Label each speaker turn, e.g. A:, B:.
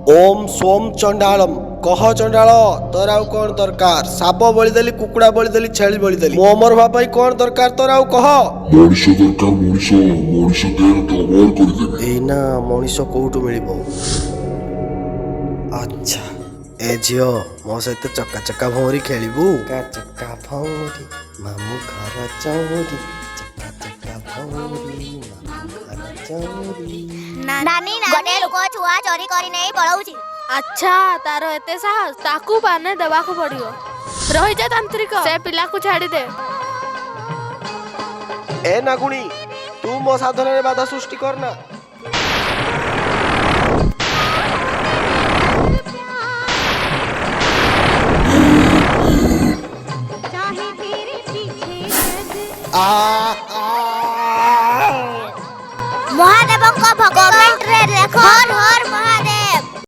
A: ओम सोम चंडालम कह चंडाल तोर आउ कौन दरकार साप बलिदेली कुकुड़ा बलिदेली छेली बलिदेली मो अमर भाई कौन दरकार तोर आउ कह
B: मनीष दरकार मनीष देह तो अमर करदेबी
A: एना मनीष कोठु मिलिबो अच्छा ए झियो मो सहित चक्का चक्का भौरी खेलिबू चक्का चक्का भौरी मामू घर चौरी चक्का चक्का भौरी मामू घर चौरी
C: नानी गोटे लोक छुआ चोरी करी नहीं पळौची।
D: अच्छा तार एते साहस ताकू पाने देबाकू पड़ियो रही जा तांत्रिक से पिला को छाड़ी दे।
A: ए नागुणी तू मो साधन रे बाधा सृष्टि करना
C: महादेव को भगवान रे देखो हर हर